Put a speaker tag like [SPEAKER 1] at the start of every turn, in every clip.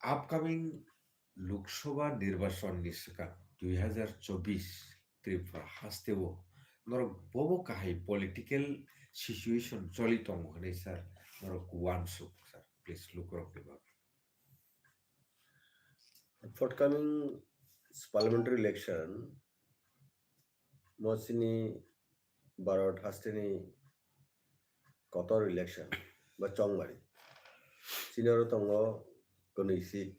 [SPEAKER 1] Upcoming Lok Sabha নির্বাচনनि सिगां 2024 त्रिपुरा हास्तेओ नरक बबो काहाय पलिटिकल सिचुएशन चलि दं होनै सार नरक वानसुक सार प्लिज लुक रक
[SPEAKER 2] forthcoming parliamentary election mosini Barot hasteni Kotor election বা চংমারি সিনিয়র তঙ্গ কোনি সিট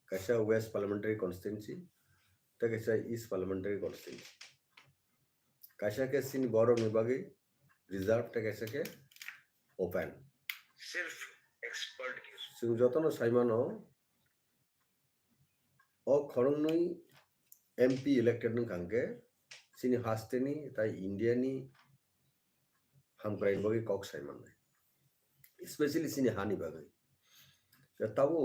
[SPEAKER 2] কাইসা ওয়েস্ট পার্লামেন্টারি কনস্টিটুয়েন্সি তা কাইসা ইস্ট পার্লামেন্টারি কনস্টিটুয়েন্সি কাইসাকে সিনি বড় বিভাগে রিজার্ভ তা কাইসাকে ওপেন
[SPEAKER 3] सिर्फ एक्सपर्ट की
[SPEAKER 2] সিং যতন সাইমানো ও খরংনই এমপি ইলেক্টেড নং কাঙ্গে সিনি হাস্তেনি তাই ইন্ডিয়ানি হামক্রাই বগে কক সাইমান স্পেশালি সিনি হানি বাগে তাবো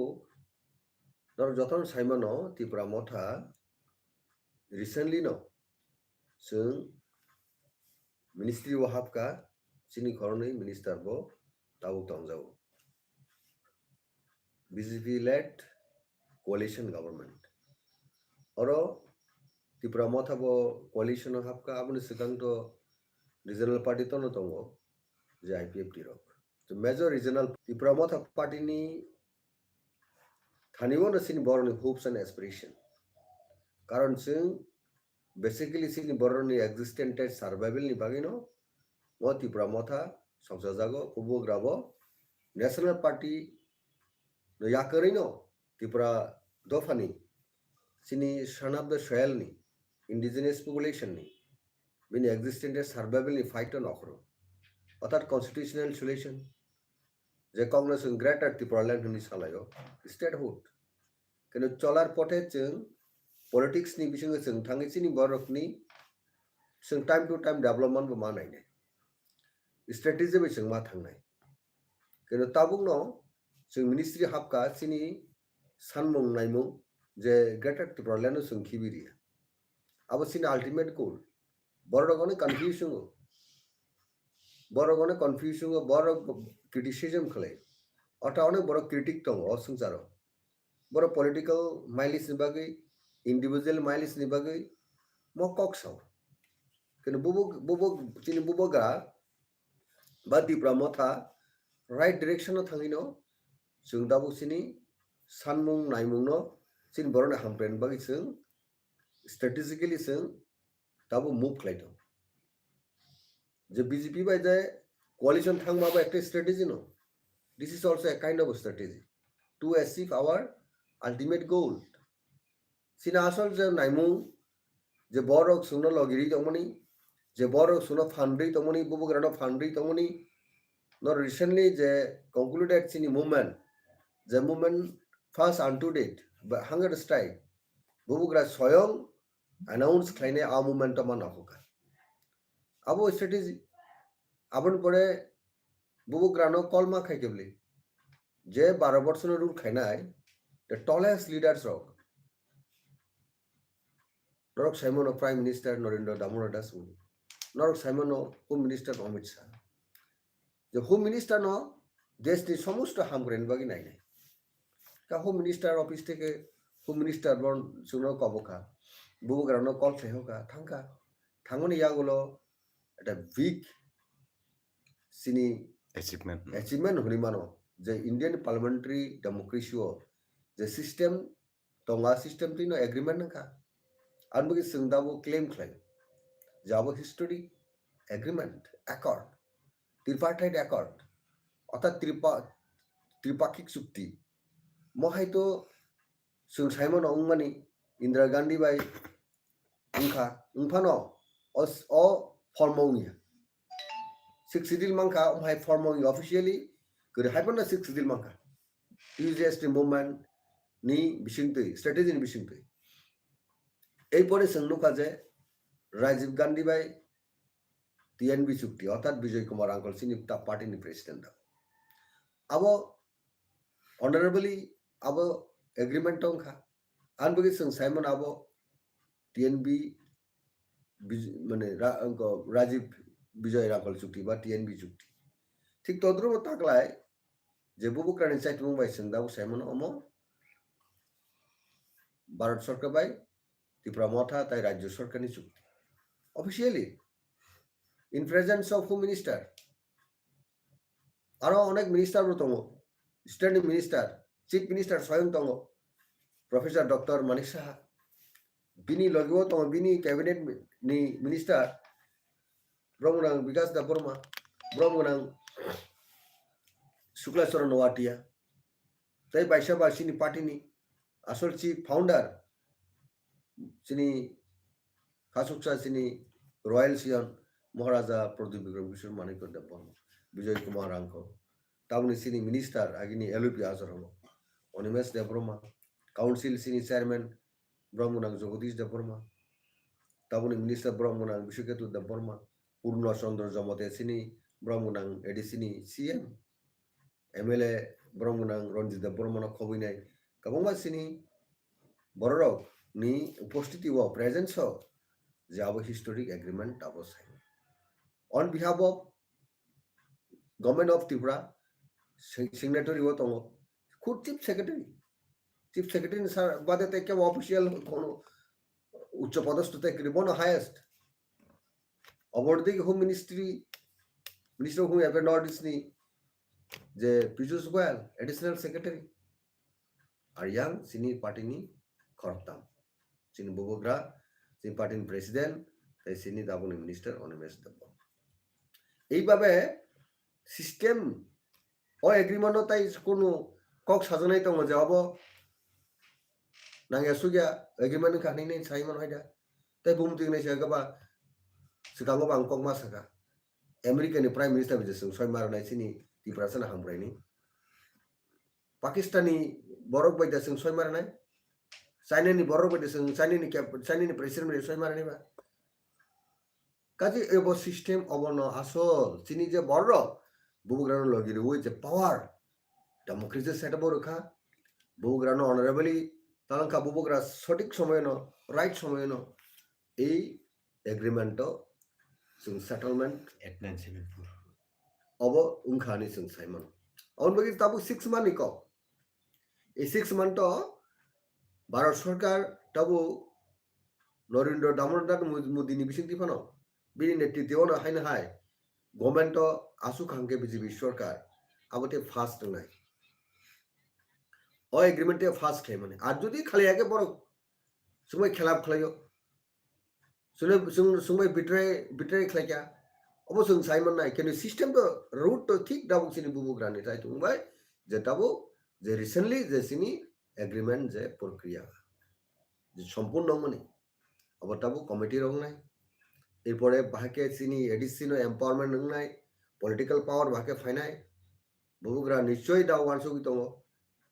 [SPEAKER 2] ধর যতন সাইমানো ত্রিপুরা মথা রিসেন্টলি ন जों मिनिस्ट्री वाहाबका सिनी खरनै मिनिस्टार बो ताबुक तंजाव बीजेपी लेड कोalition गवर्नमेंट और त्रिपुरा मथा बो कोalition हाबका आबुनि सिगां तो रिजनल पार्टी तो न तंगो जे आईपीएफ टिरक तो मेजर रिजनल त्रिपुरा मथा पार्टी नि थानिबो न सिनी बरनि होप्स एंड एस्पिरेशन कारण जों बेसिकली सिनी बरनि एक्जिस्टेंट सर्वाइवल नि बागैनो म त्रिपुरा मथा संसाजागो उपग्राबो national party no yakarino Tripura दफानि सिनी सन ऑफ द सोयल नि इंडिजिनियस पपुलेशन नि बिनि एक्जिस्टेंट सर्वाइवल नि फाइट नखरो अर्थात कन्स्टिट्यूशनल सल्यूशन जे कांग्रेस ग्रेटर त्रिपुरा लैंड नि सालायो स्टेटहुड किन्तु चलार पथे जों पलिटिक्स नि बिसंगे जों थाङै सिनि बरकनि जों टाइम टू टाइम डेवलपमेंट बो मा नायनाय स्ट्रेटेजी बे जों मा थांनाय किन्तु ताबुंनो जों मिनिस्ट्री हाबका सिनि सानमुं नायमुं जे ग्रेटर त्रिपुरा लैंड जों खिबिरिया अब सिनि अल्टीमेट गोल बरगने कन्फ्यूजन बर क्रिटिसिज्म खले अटा अनेक बर क्रिटिक दङ असंसारो बर पलिटिकल माइलेज नि बागै इंडिविजुअल माइलेज नि बागै म कक्साव किन्तु बुबो सिनि बुबोगा बा त्रिपुरा मथा राइट डाइरेक्शन थाङिनो जों दाबो सिनि सानमुं नायमुंनो सिनि बरनो हामप्लेन बागै जों स्ट्रेटेजिकली जों दाबो मुभ खालायदों जे बीजेपी बाय जाय कोalition थांबाबो एक स्ट्रेटेजी नो this is also a kind of strategy to achieve our ultimate goal सिना आसल जे नायमुं जे बरक सुनो लगिरि तमनि जे बरक सुनो फान्ड्रि तमनि बुबुग्रानो फान्ड्रि तमनि नॉट रिसेंटली जे कंक्लूडेड सिनी movement the movement first unto date but hunger strike bubugra soyong announce खाइने आ movement मा नाहोका अब strategy आबन परे बुबुग्रानो कलमा खाइकेबले जे 12 वर्षनो रूल खाइनाय the tallest leaders नरक साइमन प्राइम मिनिस्टर नरेंद्र दामोदर दास मुनि नरक साइमन होम मिनिस्टर अमित शाह जे होम मिनिस्टर न देशनि समस्त हामग्रेन बागि नायनाय का होम मिनिस्टर ऑफिस থেকে होम मिनिस्टर बन सुनो कबका बुबुग्रानो कल खाइहोका थांका थांगनि यागुलो এটা বিগ सिनी अचीवमेंट होनी मानो जे इंडियन पार्लियामेंट्री डेमोक्रेसी जे सिस्टम तंगा सिस्टम तीनो एग्रीमेंट नका अनबुगी संदाबो क्लेम खाय जाबो हिस्टोरी एग्रीमेंट अकॉर्ड त्रिपार्टाइट अकॉर्ड अर्थात त्रिपाक्षिक चुक्ति महायतो जों साइमन अंगमानि इंदिरा गांधी बाय उनखा उनफानो अ फॉर्मौनिया 6 दिल मंका उमहाय फॉर्मौनि ऑफिशियली गरे हायबना 6 दिल मंका यूजेस्ट मूवमेंट नि बिसिंतै स्ट्रेटेजी नि बिसिंतै এই পরে संनुका जे राजीव गांधी बाय टीएनबी चुक्ति अर्थात विजय कुमार अंकल सिनी पार्टी नि प्रेसिडेंट अब ऑनरेबली अब एग्रीमेंट टंखा आनबुगी जों साइमन अब टीएनबी माने राजीव विजय राघल चुक्ति बा टीएनबी चुक्ति ठीक तद्रुप ताकलाय जे बुबुक्रानि चाइट मुंबाइ जों दाबो साइमन अमो ভারত সরকার বাই ত্রিপুরা মথা তাই রাজ্য সরকারনি চুক্তি officially in presence of home minister আরো অনেক মিনিস্টার দङ স্ট্যান্ডিং মিনিস্টার চিফ মিনিস্টার স্বয়ং দङ প্রফেসর ডক্টর মানিক সাহা बिनि लगेও दङ बिनि कैबिनेट नि मिनिस्टार ब्रह्मनां विकास दा बर्मा ब्रह्मनां शुक्लाचरण वाटिया तै बाइसाबा सिनि पार्टीनि आसल चिफ फाउंडार सिनि खासुकसा सिनि रॉयल सियन महाराजा प्रदीप विक्रम किशोर मानिक दा बर्मा विजय कुमार आंको टाउन सिनि मिनिस्टार आगिनि एलपी आजर हो अनिमेश देवबर्मा काउंसिल सिनि चेयरमैन ब्रह्मनां जगदीश देवबर्मा टाउन मिनिस्टार ब्रह्मनां विश्वकेतु देवबर्मा पूर्ण चंद्र जमते सिनि ब्रह्मनां एडिसिनि सीएम एमएलए ब्रह्मनां रंजित देवबर्मा खबैनाय गोबां सिनि बररक नि उपस्थिति व प्रेजेंस हो जे आबो हिस्टोरिक एग्रीमेंट आबो sign on behalf of government of Tripura signatory वो दङ खुद चीफ सेक्रेटरी सर बादे ते के ऑफिशियल कोनो उच्च पदस्थ ते बोनो हाईएस्ट अबोर्डिंग home minister home affair north east नि जे पीयूष गोयल एडिशनल सेक्रेटरी आरियां सिनी पार्टी नि खरताम सिनी बोबोग्रा सिनी पार्टी नि प्रेसिडेंट ताई सिनी दाबुनि मिनिस्टर अनिमेश देव এইভাবে সিস্টেম ও এগ্রিমেন্ট তাই কোনো কক সাজানাই দङ যে अब नांगे सुगिया एग्रीमेंट खानैनि साइमन हायदा ताई बुमथिंनाय सागाबा सिगाङो बांकक मा सागा अमेरिकानि प्राइम मिनिस्टार बिजों सयमारनाय सिनि तिप्रासना हामब्रायनि पाकिस्तानी बरक बायदासों सयमारनाय चाइनानि बरक बायदासों चाइनानि प्रेसिडेंट सयमारनायबा काजे एबो सिस्टेम अबनो आसल सिनि जे बरक बुबुग्रानो लगिरि ওই যে পাওয়ার ডেমোক্রেসি সেটআপ রখা বুবুগ্রানো অনারেবলি তালঙ্কা বুবুগ্রা সঠিক সময় ন রাইট সময় ন এই এগ্রিমেন্ট जों सेटलमेंट
[SPEAKER 1] 8974
[SPEAKER 2] अब उनखानि जों साइमन अनबगि ताबु 6 मान्थ निको এই 6 मान्थ भारत सरकार ताबु नरेंद्र दामोदर मोदी नि बिसिंति फानो बिनि नेतृत्वनो हायनो हाय गवर्नमेंट आसु खांगे बीजेपी सरकार आबते फास्ट नाय ओ एग्रीमेंट फास्ट खाय माने आर जदि खालायाके बड़ समय खेलाब खालायो सुंबाय बिट्रे खालाया अब जों साइमन नाय किन्तु सिस्टेम तो रूट तो ठीक दाबु सिनि बुबुग्रानि थाय तुंबाय जे दाबु जे रिसेंटली जे सिनि एग्रीमेंट जे प्रक्रिया जे सम्पूर्ण माने अब दाबु कमिटी रंनाय एरपरे बाहाके सिनि एडिसिनो एम्पावरमेंट नंनाय पलिटिकल पावर बाहाके फायनाय बुबुग्रा निश्चय दाव वानसुगि दङ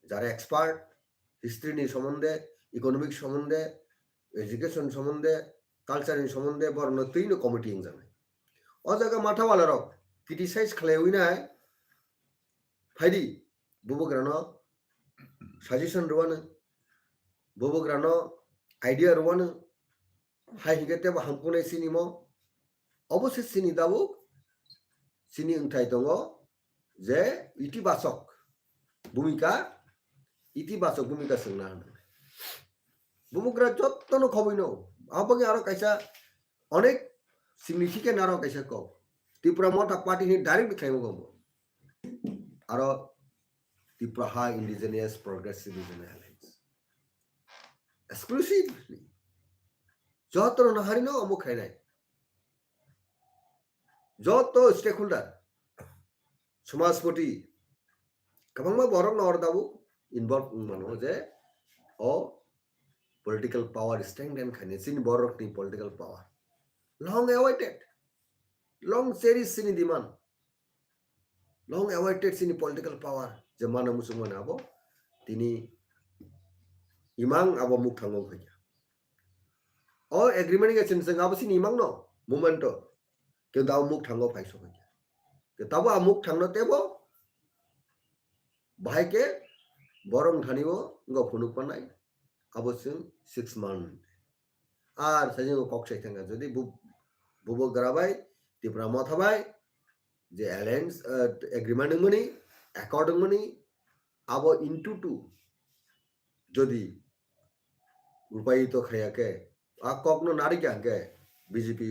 [SPEAKER 2] যারা एक्सपार्ट हिस्ट्री नि सम्बन्धे इकोनॉमिक सम्बन्धे एजुकेशन सम्बन्धे कल्चर नि सम्बन्धे बरनो तैनो कमिटी जानाय अ जागा माथावाला रक क्रिटिसाइज खालायविनाय फायदि बुबुग्रानो सजेशन रवानो बुबुग्रानो आइडिया रवानो हाय हिगते बा हमकुनाय सिनिमो अवश्य सिनि दाबु सिनि उंथाय दङ जे इतिबाचक भूमिका सोंना बुबुग्रा जत्तनो खबैनो आबगे आरो कैसा अनेक सिग्निफिकेंट आरो कैसा को त्रिपुरा मथा पार्टी नि डायरेक्ट खायमो गमो आरो त्रिपुरा हा indigenous progressive region alliance exclusively जत्तनो नाहारिनो अमु खायनाय जत्तो स्टेक होल्डर समाजपति गोबांबा बरक नर दाबु इनवल्व मानो जे ओ पॉलिटिकल पावर स्ट्रेंथेन खाने सिनि बरक नि political power long cherished sini demand long awaited sini political power je mana musungman abo tini imang abo muk thango khaya o agreement ge chen sing abo sini imang no momento ke daw muk thango phaiso khaya ke tabo amuk thangno tebo bahai ke borong thanibo ngo phunuk panai abo sing 6 month আর সাজিং কক্সাই থাঙ্গা যদি বুবো গ্রাবাই ত্রিপুরা মথাবাই যে alliance agreement মনি according মনি আবো into two যদি রূপায়িত খাইয়াকে কখনো নারী কে BJP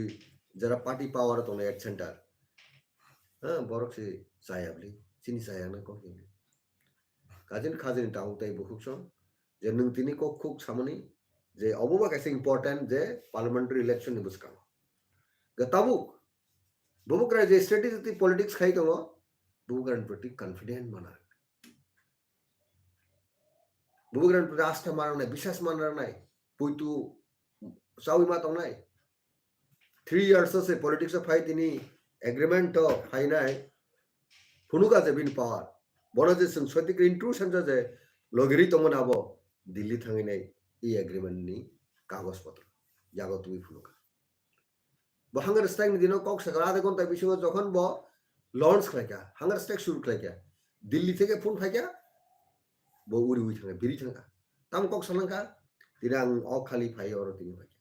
[SPEAKER 2] যারা party পাওয়ার তো এট centre হ্যাঁ বড় সে চায়াবলি চিনি চায়া না কক কাজিন খাজিন টাউ তাই বহুক সম যে নং তিনি কক খুক সামনি যে অববা কাছে ইম্পর্টেন্ট যে parliamentary election ni buskang tabuk bubukra je strategy politics khai dong bubukran proti confident mana bubukran proti astha mana nai bishas mana nai puitu sawi ma tong nai 3 years se politics of fight ini agreement to hai nai funuka je bin power bono je sung sotik intrusion je logeri tomon abo dilli thangi nai এই agreement ni কাগজ পত্র জাগো তুমি ফুনুকা hunger strike দিন cock সাগর আধা ঘন্টা বিষয় যখন launch খাইকা hunger strike শুরু খাইকা দিল্লি থেকে ফোন খাইকা উড়ি উই থাকা বিরি থাকা তাম কক সালাঙ্কা তিনি আং অখালি ফাই অর তিনি ফাইকা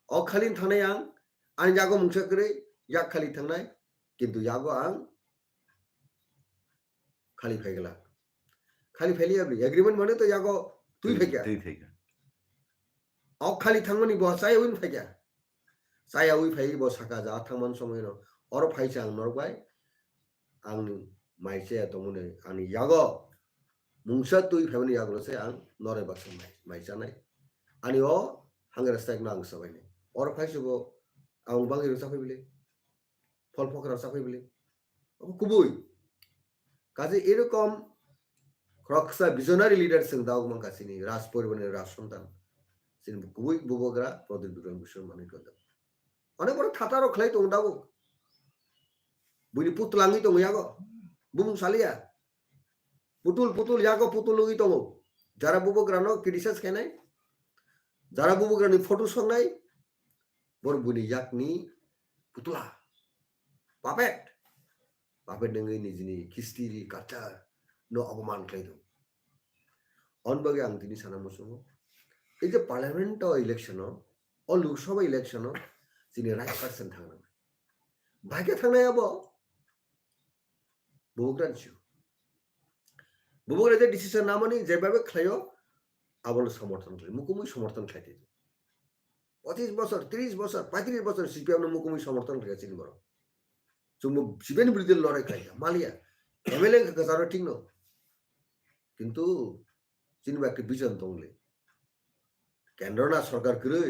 [SPEAKER 2] অখালি থানায় আং জাগো মুংসা করে ইয়াক খালি থাংনায় কিন্তু জাগো আং খালি ফাই গেলা খালি ফাইলিয়া এগ্রিমেন্ট মানে তো জাগো তুই ফাইকা অখালি থাংমানি বসাই win Faika saya ui fai bo saka ja thangman somoi no or fai chang norbai ang mai che to mune ani yago mungsa tui family yago se ang nore baksa mai chanai ani o hangar stak nang sabai ne or fai subo ang bangi ro sabai bile ফল ফকরা sabai bile kubui kaje erokom kroksa visionary leader sing daug man kasini ras poribaner ras santan sin kubui bubogra prodik duran bushon mani koda অনেক বড় থাতারও খেলাই তো দাবো বুঝলি পুতলাঙ্গি তো ইয়াগো broom সালিয়া পুতুল পুতুল ইয়াগো পুতুল লগি তো যারা বুবো গ্রানো ক্রিটিসাইজ কেনাই যারা বুবো গ্রানি ফটো সংনাই বড় বুনি ইয়াকনি পুতুলা পাপেট পাপেট ডেঙ্গি নিজনি খিস্তিরি কাচার নো অপমান খাই তো অনবাগে আং তিনি সানা মসুম এই যে পার্লামেন্ট ইলেকশন ও Lok Sabha election sini right person thangna bhage thangna abo bogran chu bogra je decision na mani je babe khlayo abol সমর্থন করে মুকুমি সমর্থন খাইতে 25 বছর 30 বছর 35 বছর সিপিএম না মুকুমি সমর্থন খাইছিনি বড় চুমু সিপিএম বিরুদ্ধে লড়াই খাইয়া মালিয়া এমএলএ গাজারো ঠিক ন কিন্তু চিনবা একটা বিজন তংলে কেন্দ্র না সরকার করে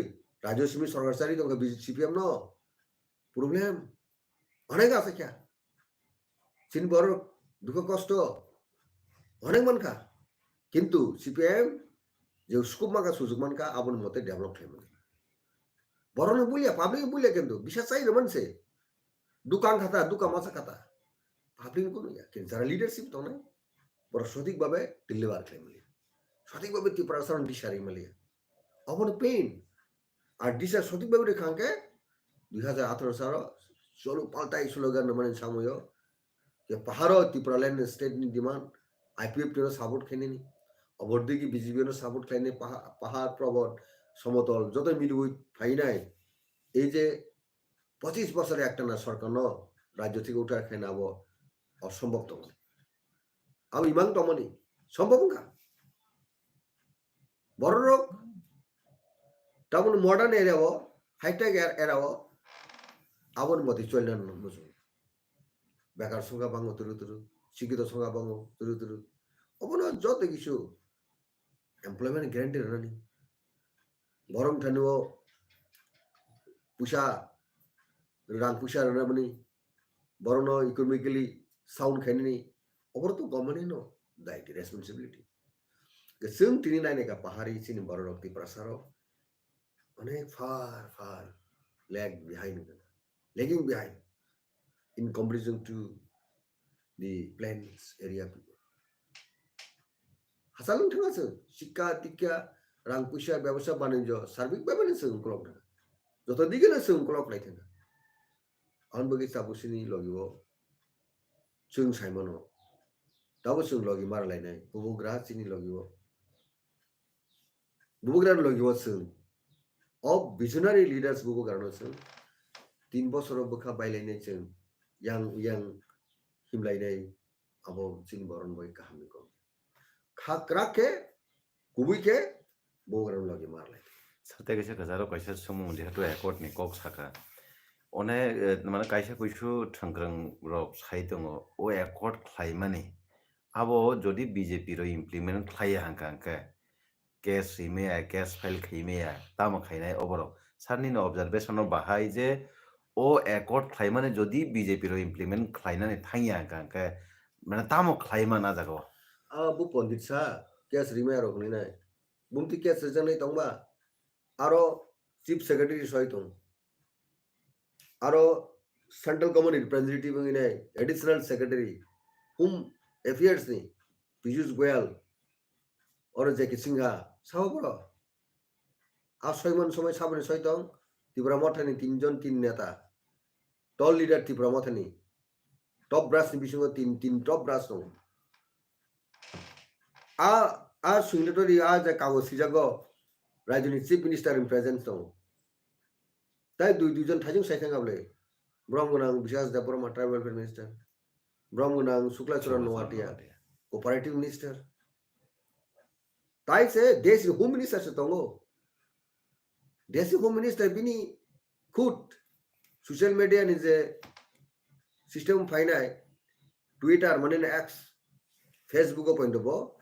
[SPEAKER 2] রাজস্বী সরকার চারি তো সিপিএম ন প্রবলেম অনেক আছে কে চিন বড় দুঃখ কষ্ট অনেক মানকা কিন্তু সিপিএম যে স্কোপ মাকা সুযোগ মানকা আপন মতে ডেভেলপ খাই মানে বড় না বলিয়া পাবলিক বলিয়া কিন্তু বিশ্বাস চাই না মানছে দোকান খাতা দোকান মাছা খাতা পাবলিক কোনো কিন্তু যারা লিডারশিপ তো নাই বড় সঠিকভাবে ডেলিভার খাই মিলিয়া সঠিকভাবে ত্রিপুরাচরণ দিশারি মিলিয়া অবন পেইন আর দিশা সঠিকভাবে খাঙ্কে 2018 সাল চলো পাল্টাই স্লোগান মানে সাময় যে পাহাড় ত্রিপুরাল্যান্ড স্টেট নি ডিমান্ড আইপিএফ টির সাপোর্ট খেনেনি অবর্দিকে বিজেপি এর সাপোর্ট খাইনি পাহাড় পর্বত সমতল যত মিলুই ফাই নাই এই যে 25 বছরে একটা না সরকার ন রাজ্য থেকে উঠার খাই নাবো অসম্ভব তো আমি ইমান তমনি সম্ভব না বড় রোগ তখন মডার্ন এরিয়াও হাইটেক এরিয়াও আবন মতে চললেন বুঝুন বেকার সংখ্যা ভাঙো তুরু তুরু শিক্ষিত সংখ্যা ভাঙো তুরু তুরু অবন যত কিছু এমপ্লয়মেন্ট গ্যারান্টি রানি বরং ঠানুও পুষা রাং পুষা রানাবনি বরং ইকোনমিক্যালি সাউন্ড খাইনি অবর তো গভর্নমেন্ট নো দায়িত্ব রেসপন্সিবিলিটি जों তিনি নাইনেকা পাহাড়ি চিনি বড় রক্তি প্রসারও অনেক far far lagging behind in comparison to the plains area people hasalung thanga se শিক্ষা দীক্ষা রাং পয়সা ব্যবসা বাণিজ্য সার্বিক ভাবে সংকলক না যত দিকে না সংকলক নাই থাকা অনবগি সাবুসিনি লগিব जों সাইমনো দাবো जों লগি মারলাইনাই বুবুগ্রা চিনি লগিব বুবুগ্রা লগিব जों of visionary leaders bubu garno जों 3 বছর বখা বাইলাইনাই जों yang himlainai abo চিনি বরণ বই কাহানি কম খাকরাকে কুবুইকে বুবুগ্রা লগি মারলাই
[SPEAKER 4] Sate kaisa kajaro kaisa sumung jehetu ekot ni kok saka. One mane kaisa kuisu thangkrang rok sai tongo o ekot khlaimani. Abo jodi BJP ro implement khlaiya hangka case himaya case file khaimaya tamo khainai oborok sarni no observation no bahai je o ekot khlaimani jodi BJP ro implement khlainani thangya hangka mane tamo khlaima na jago.
[SPEAKER 2] Bu pondit sa kes rimaya rok ni nai. Bumti kes rejanai tongba. Aro chief secretary soi tong. Aro central common representative ni nai. Additional secretary. Home affairs ni. Piyush Goyal. Oro Jackie Singha. Sao bro. Ar soimon somoi sabne soi tong. Tripura Mathani tinjon tin neta. Tall leader Tripura Mathani. Top brass ni bisungo tin top brass no. A signatory a ja kago sijago Rajuni chief minister in presence no. Tai duijon thajung saithang able. Brahmanang Vishas Daporama tribal welfare minister. Brahmanang Shukla Charan Noatia cooperative minister. Tai se desh home minister se tongo. Desh home minister bini khud social media ni je system fainai Twitter mane X Facebook point bo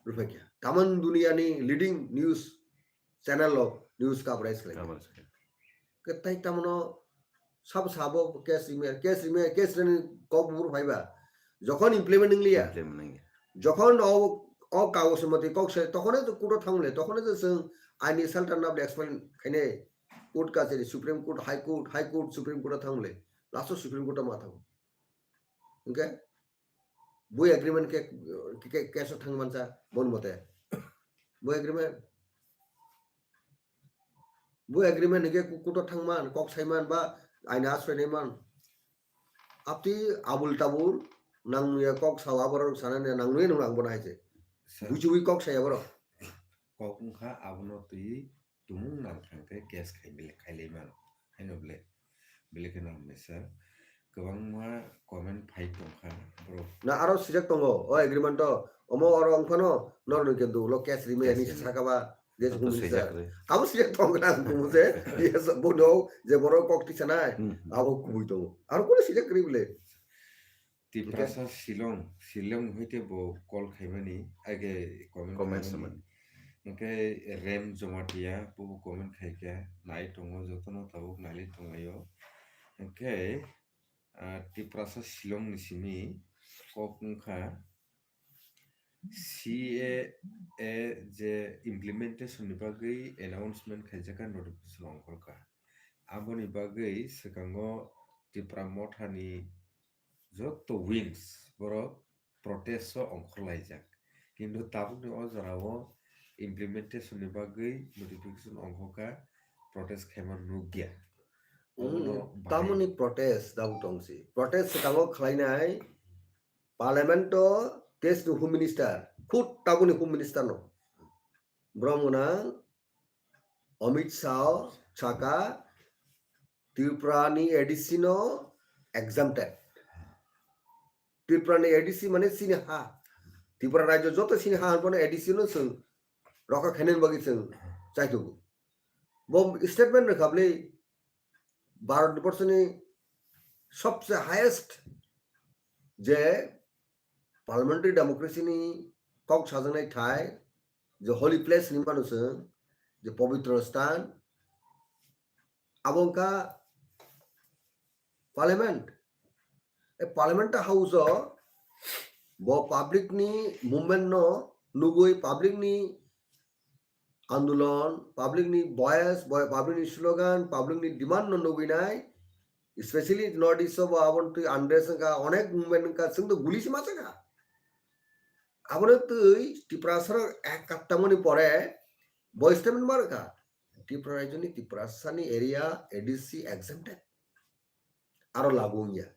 [SPEAKER 2] rupekya. Taman dunia ni leading news channel of news coverage kala. Ketai tamano sab sabo case ni kok bur phaiba. Jokhon implementing liya. Jokhon o kagos mate kok se tokhone to kuto thangle tokhone to sing aini sultan of explain khaine court ka cheri supreme court high court supreme court thangle last supreme court ma thang. Okay? Boy agreement ke case thang mancha bon mate. Boy agreement ke kuto thangman kok saiman ba aina asreneman apti abul tabul nang ya kok sawabor sanane nang nuy nang bonai je bujuwi kok saya boro
[SPEAKER 1] kok kha abono tui tumung nang khangke case khaileman hainoble belekena mesar kwbangma comment phai tongkha bro
[SPEAKER 2] na aro sijak tongo o agreement to omo oro angkhono norno ke du lo case rime ani sakaba je abo sijak tongo na kumuse yes bono je boro kok ti sanai abo kubui tongo aro kone sijak ribele
[SPEAKER 1] Tiprasa Shillong hoite bo call khaimani age comment
[SPEAKER 4] saman.
[SPEAKER 1] Oke rem jomatia bo comment khaika nai tongo jotono tabuk nali tongayo oke Tiprasa Shillong ni simi kokungkha CAA je implementation ni bagui announcement khaijaka notification ongkorka aboni bagui sekango Tripura Mathani joto wings borok protest ongkhorlaijak kintu tabukni o jarao implementation ni bagui notification ongkhoka protest khaima nugya
[SPEAKER 2] tamoni protest daw tongsi protest sekango khlainai parliament to test home minister khud tabuni home minister no brahmana Amit Shah Chaka Tripura ni ADC no exempted Tripura ni ADC mane sinha Tripura rajyo joto sinha hanpone ADC no sung roka khainen bagi sung chaitugu bom statement rakhable Bharatvarsh ने सबसे highest जे parliamentary democracy नि कक साजनाय थाय जे holy place नि मानुस जे पवित्र स्थान अबंका parliament ए parliament house बो पब्लिक नि मूवमेंट नो नुगुई पब्लिक नि आंदोलन पब्लिक नि वॉइस पब्लिक नि स्लोगान पब्लिक नि डिमांड न नुबिनाय स्पेशली नॉर्थ ईस्ट of आवन टू अंड्रेस का अनेक मूवमेंट का संग तो गुली से मासा का आवन तो टिप्रासर एक कट्टामनी परे वॉइस स्टेटमेंट मार का टिप्रा राजनी टिप्रासानी एरिया एडीसी exempted आरो लागुंया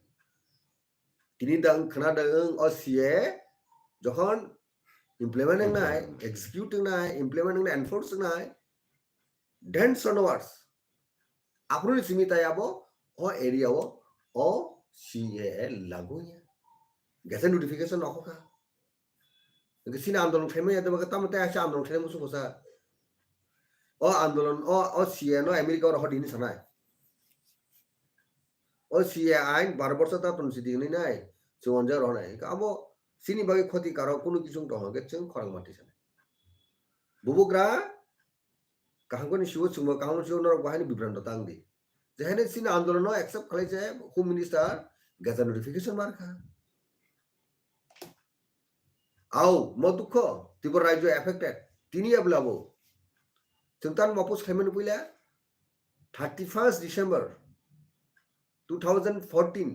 [SPEAKER 2] तिनी दां खना दां असिए जखन implementing nai executing nai implementing enforcing nai then onwards aproni simita yabo o area o CAA lagunya gasa notification okoka ngi sina andolong kheme ya daga tamata ya andolong kheme musu kosa ও আন্দোলন ও CA no America ওর হদিনি সানাই ও CA আইন 12 বছর তা তুন সিদিনি নাই চুনজা রনাই আবো সিনি বাগে ক্ষতিকারক কোনো কিছু দহগে जों খরাল মাটি সানাই বুবুগ্রা কাহাঙ্গনি শিব সুমো কাহাঙ্গনি শিব নরক বাহিনী বিভ্রান্ত তাংদি যেখানে সিনি আন্দোলন একসেপ্ট খালাইছে হোম মিনিস্টার গেজা নোটিফিকেশন মারখা আও মো দুঃখ ত্রিপুরা রাজ্য এফেক্টেড তিনি এবলাবো जों तान मपोज खालामनो फैला 31 डिसेम्बर 2014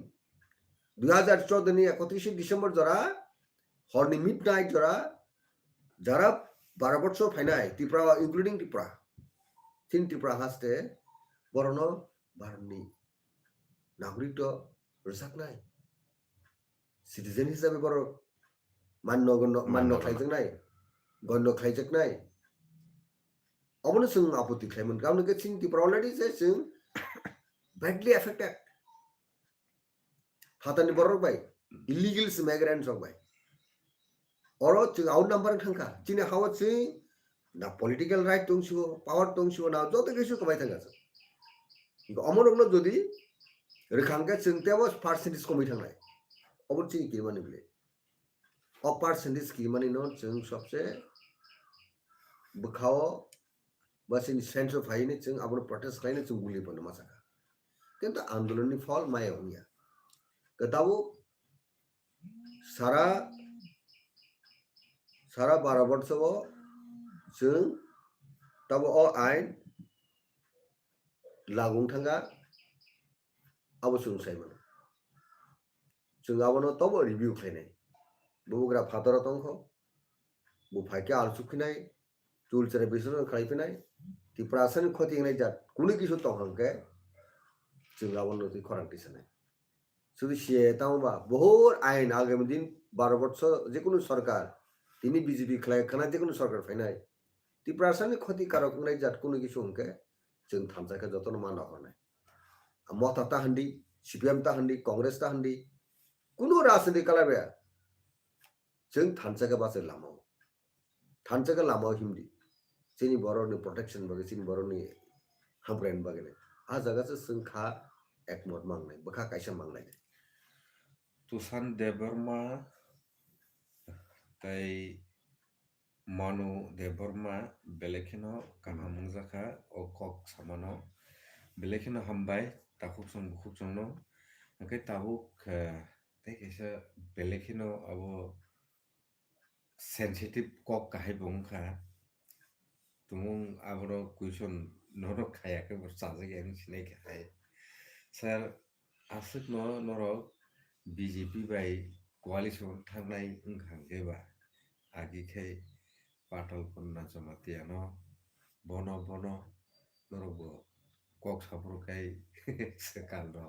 [SPEAKER 2] 2014 नि 31 डिसेम्बर जरा हरनि मिडनाइट जरा जरा 12 बছর फाइनाय त्रिपुरा इंक्लूडिंग त्रिपुरा तीन त्रिपुरा हास्ते बरनो भारतनि नागरिक रसाकनाय सिटिजेन हिसाबै बर मान्य खालायजोंनाय गण्य खालायजोंनाय अबनो जों आपत्ति खालामोन गावनो के थिं त्रिपुरा अलरेडि जे जों badly affected हातानि बर बाय इलिगल्स माइग्रेंट्स बाय अरो जों आउट नम्बर थांखा तिनि हाव जों ना पलिटिकल राइट दंसिगो पावर दंसिगो ना जत কিছু কমাই थांगासो अमनगनो যদি रेखांके जों तेबो पार्सेंटेज कमाय थांनाय अबो थिं कि माने बले अ पार्सेंटेज कि माने न जों सबसे बखाओ बस इन सेंटर फाइने जों आबो प्रोटेस्ट खालायनो जों गुलि बनो मासाका किन्तु आंदोलननि फल मायाव निया कदाबो सारा 12 बছर जों तब अ आइन लागुं थांगा आबो जों सायमोन जों आबोनो तब रिव्यू खालायनाय बुग्रा फादर तंखौ बुफाइके आलसुखिनाय टुलचरे बिसोर खालायफिनाय त्रिपुरासन खतिनाय जात कुनि किसु तंहंके जों आबोनो ति खरांथि सानाय শুধু সে তাওবা বহুত আইন আগামী দিন 12 বছর যে কোনো সরকার তিনি বিজেপি খায় খানা যে কোনো সরকার ফাইনাই ত্রিপুরাসানি ক্ষতিকারক নাই জাত কোনো কিছু অঙ্কে जों থামজাকে যতন মানা হনাই মতা তাহান্দি সিপিএম তাহান্দি কংগ্রেস তাহান্দি কোনো রাজনীতি কালাবে जों থামজাকে বাসে লামাও থামজাকে লামাও হিমদি जोंनि बर'नि प्रटेक्शन बागै जोंनि बर'नि हामग्रायन बागै आ जागासो जों खा एकमत मांनाय बखा कायसा मांनाय
[SPEAKER 1] तुसान देबर्मा ताई मानु देबर्मा बेलेखिनो काहामुं जाखा ओ कक सामानो बेलेखिनो हामबाय ताखुक सं बुखुक संनो ओंखाय ताहुक ताई कैसा बेलेखिनो अब सेंसिटिव कक काहाय बुंखा तुमुं आबरो क्वेश्चन नरो खायाखै बसाजे गेन सिनाय खाय सर आसुक न नरो बीजेपी बाय कोalition थांनाय ओंखांगेबा आगिखै पाटल पन्ना जमातियानो बनो नरबो कक साफरखाय सकाल र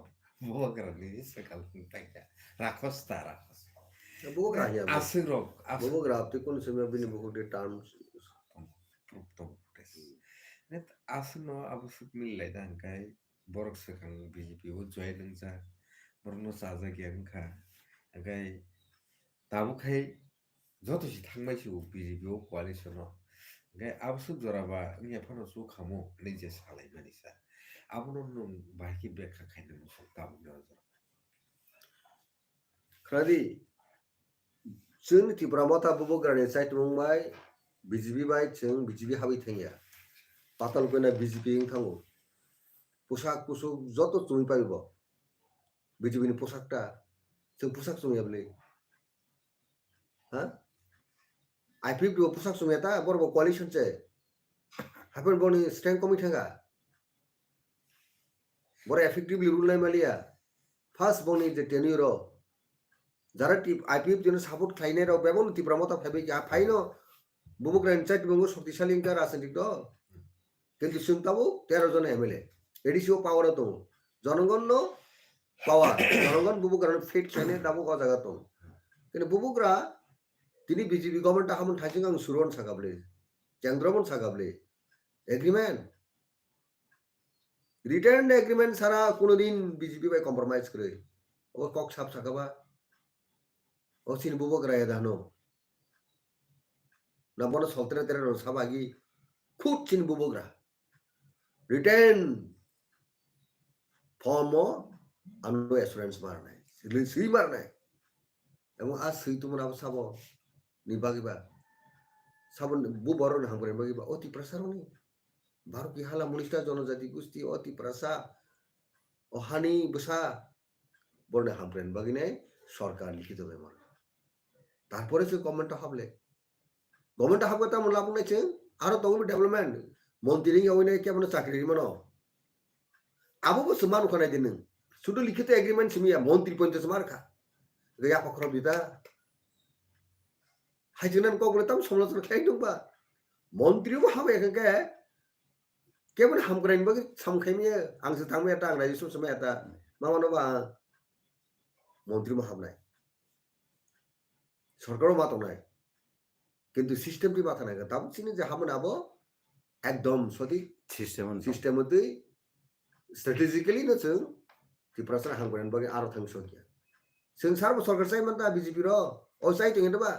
[SPEAKER 1] बगरानि सकाल थांया राखसता राखस
[SPEAKER 2] बुग्रा हिया
[SPEAKER 1] आसुरक
[SPEAKER 2] बुग्रा आपते कोन समय बिनि बहुत terms
[SPEAKER 1] net asno abusuk milai dangkai borok sekang BJP o join nangja borno saja gyang kha angkai tabu khai joto si thangmai si BJP o coalition o angkai abusuk joraba ngia phano su khamo nije salai manisa abono nung bahki bekha khaina musuk tabu na jora
[SPEAKER 2] khadi जों त्रिपुरा मता बुग्रानि site मुंबाय BJP bye जों BJP हाबि थांया पाताल कोना BJP थांगो पोशाक पोसुक जत चुइ पाइबो BJP नि पोशाकटा जों पोशाक चुइयाबले हा आईपीएफ दो पोशाक चुइयाता बरबो कोalition चे हापेन बनि स्ट्रेंथ कमी थांगा बर एफेक्टिवली रुल नाय मालिया फार्स्ट बनि जे टेन्यूर যারা আইপিএফ জন্য সাপোর্ট খাইনে রাও বেবন ত্রিপুরা মতা ভাবে কি ফাইনো বুবুগ্রা ইনসাইট বঙ্গ শক্তিশালী ইনকার রাজনীতিক তো কিন্তু শুনতাবো 13 জন এমএলএ এডিসিও পাওয়ার তো জনগণ পাওয়ার জনগণ বুবুগ্রা ফিট খাইনে দাবো ক জায়গা তো কিন্তু বুবুগ্রা তিনি বিজেপি গভর্নমেন্ট হামন থাইজিং আং সুরন সাগাবলে কেন্দ্রমন সাগাবলে এগ্রিমেন্ট রিটার্ন এগ্রিমেন্ট সারা কোনদিন বিজেপি বাই কম্প্রোমাইজ করে ও কক সাপ সাগাবা o sin bubogra ya dano na bono soltere tere ro sabagi khut sin bubogra written form ano assurance marnai sui marnai এবং আজ সই তোমার সাব নিবাগিবা সাবন বু বড় না হামরে বাগিবা অতি প্রসারণী ভারত কি হালা মুনিষ্টা জনজাতি গোষ্ঠী অতি প্রসা অহানি বসা বড় হামরেন বাগিনে সরকার লিখিত বেমার তারপরে সে গভর্নমেন্ট হাবলে গভর্নমেন্ট হাবলে তা লাভ নাইছে আরো তখন ডেভেলপমেন্ট মন্ত্রী ওইনে কেমন চাকরি মানো আবো বসে মান ওখানে দিন শুধু লিখিত এগ্রিমেন্ট সিমিয়া মন্ত্রী পঞ্চায়েত মারখা গয়া পখর বিদা হাইজনান কগলে তাম সমালোচনা খাই দংবা মন্ত্রীও হাবে এখানকে কেমন হামগ্রাইন বাকি সামখাইমিয়ে আংসে থামে এটা আং রাজস্ব সময় এটা মামানোবা মন্ত্রী হাবনাই সরকারও মাতো নাই কিন্তু সিস্টেমটি মাথা নাই তাও চিনি যে হামন আবো একদম সঠিক সিস্টেমতেই স্ট্র্যাটেজিক্যালি না जों ত্রিপুরা হামগ্রাইন বাকি আরো থাংস গিয়া जों सार सरकार साइ मानता बीजेपी रो ओ साइ तिंग दबा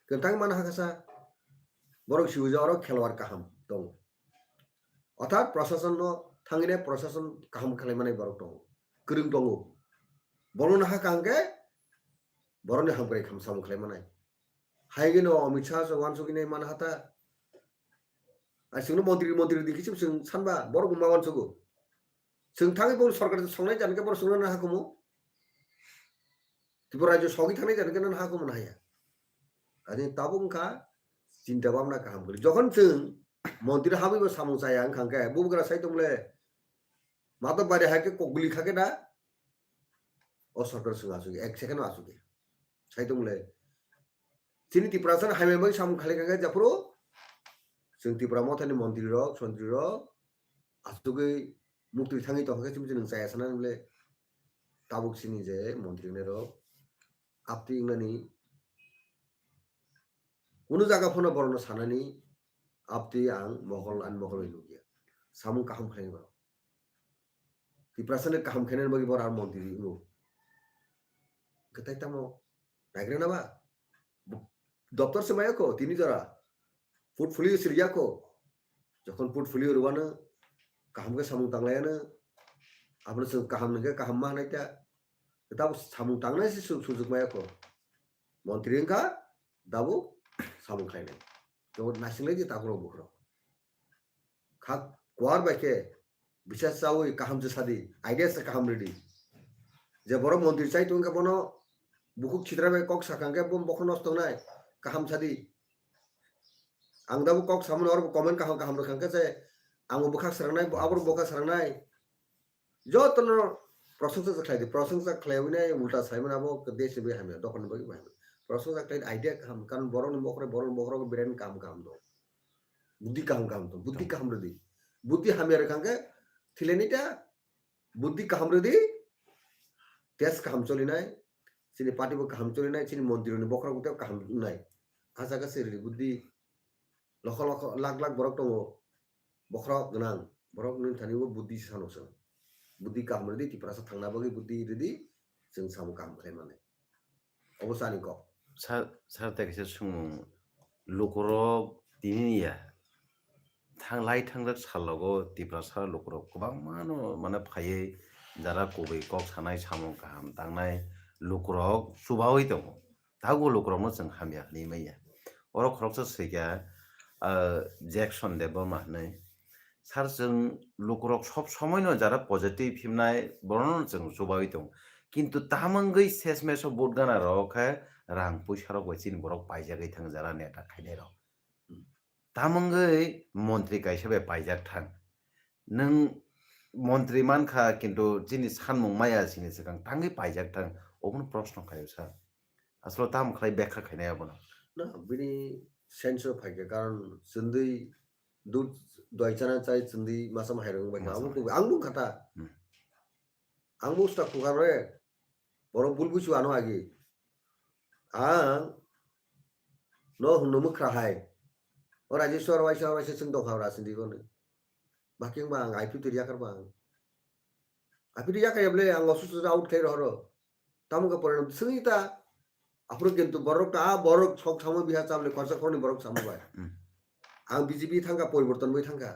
[SPEAKER 2] केंतां मान हाकासा बरक सिउजारो खेलवार काहाम दं अर्थात प्रशासन नो थांगिने प्रशासन काहाम खालामनाय बरक दं गोरों दं बरन हाकांगे बरन हामग्राय खाम साम खालामनाय हायगेनो अमित शाह जवान सगिने मान हाता आसिनो मन्त्रि दिखिसिम जों सानबा बरक मावान सगो जों थाङै बर सरकार संनाय जानके बर संनो हाकमो त्रिपुरा राज्य सगी थानाय जानो केन हागौमोन हाया आरो ताबुंखा चिन्ता भाबना गाहाम गोलै जखन जों मन्दिर हाबैबो सामु जाया ओंखांके बुबग्रा साइ दंले मातो बारे हाके कगुलि खाके दा अ सरकार जों आसुगे एक सेकेन्ड आसुगे साइ दंले चिनि त्रिपुरा सन हाइमे बै सामु खाले खाके जाफरो जों त्रिपुरा मथानि मन्दिर रो सन्त्रि रो आसुगे मुक्ति थाङै तहके जों जाया सानले ताबुक सिनि जे मन्त्रिने रो आपति इंगनी उनु जागा फोना बरनो सानानि आपति आं महल अन महल लुगिया सामु काहाम खायनि बारो त्रिपुरासने काहाम खायनि बगि बर आर मन्त्रि नु कतै तमो नागरे नाबा दफ्तर से मायको तिनि जरा पोर्टफोलियो सिरियाको जखन पोर्टफोलियो रुवानो काहाम के सामु तांलायानो आपनो जों काहाम नगे काहाम मा नायता ताबो सामु तांनाय से सुजुग मायाको मन्त्रि ओंखा दाबो सामु खायनाय तो नासिंलाय जे तागरो बुखरो खा क्वार बाके बिसास सावै काहाम जे सादि आइडिया से काहाम रेडी जे बर मन्त्रि चाइ तो ओंखा बनो बुकुक छिद्राबे कक साखांगे बम बखन नस्तनाय काहाम सादि आं दाबो कक सामु और कमेन्ट काहाम काहाम रखांगे जे आंबो बखा सरनाय आबर बखा सरनाय जतनो प्रशंसा खालामने उल्टा साइमन आबो देश बे हामे दखन बगि बाय प्रशंसा खालाम आइडिया काम कारण बरन बखरे ब्रेन काम दो बुद्धि काम दो बुद्धि काम रदि बुद्धि हामे रखांगे थिलेनिटा बुद्धि काम रदि देश काम चलिनाय सिनि पार्टी बो काम चलिनाय सिनि मन्दिरनि बखरा गुते काम नाय आजागा सेरि बुद्धि लख लाख बरक दङ बखरा गनां बरक नों थानिबो बुद्धि सानोसो बुद्धि काम रेडी त्रिपुरा से थांना बगै बुद्धि रेडी जों सामु काम खालामनानै अबसानि क
[SPEAKER 4] सार ताकि सुमु लुकरक दिनिया थांलाय थांलाय सालगो त्रिपुरा सार लुकरक गोबां मानो माने फायै जारा कबै कक सानाय सामु काम तांनाय लुकरक सुबावै दङ तागो लुकरकनो जों हामिया नि मैया अर खरकसो सैगा जैक्सन देबो माने सार जों लुकरक सब समयनो जारा पजिटिभ फिमनाय बरन जों जुबाय दं किन्तु तामंगै सेसमेस बोट गाना रखा रां पैसा रक वैसिन बरक पाइजागै थां जारा नेता खायनाय र तामंगै मन्त्रि गायसबे पाइजाग थां नों मन्त्रि मानखा किन्तु जिनि सानमुं माया सिनि सिगां थांगै पाइजाग थां अबन प्रश्न खायो सार आसल ताम खाय बेखा खायनाय आबन
[SPEAKER 2] ना बिनि सेन्स फाइके कारण जोंदै दूध दयचाना चाय चंदी मासम हायरं बाय आंबो खाता आंबो स्टा खुगारे बर बुलबुसु आनो आगे आं न हुनमु खराहाय और राजेश्वर वाइसा जों दखावरा सिन्दिगोन बाकी आं आइपि तिरिया करबा आइपि तिरिया कायब्ले आं असुसु आउट खाय रहरो तामुगा परिणाम सैता आफरो किन्तु बरक सक सामो बिहा चाबले खरसा खरनि बरक सामो बाय आं बीजेपी थांगा परिवर्तन बै थांगा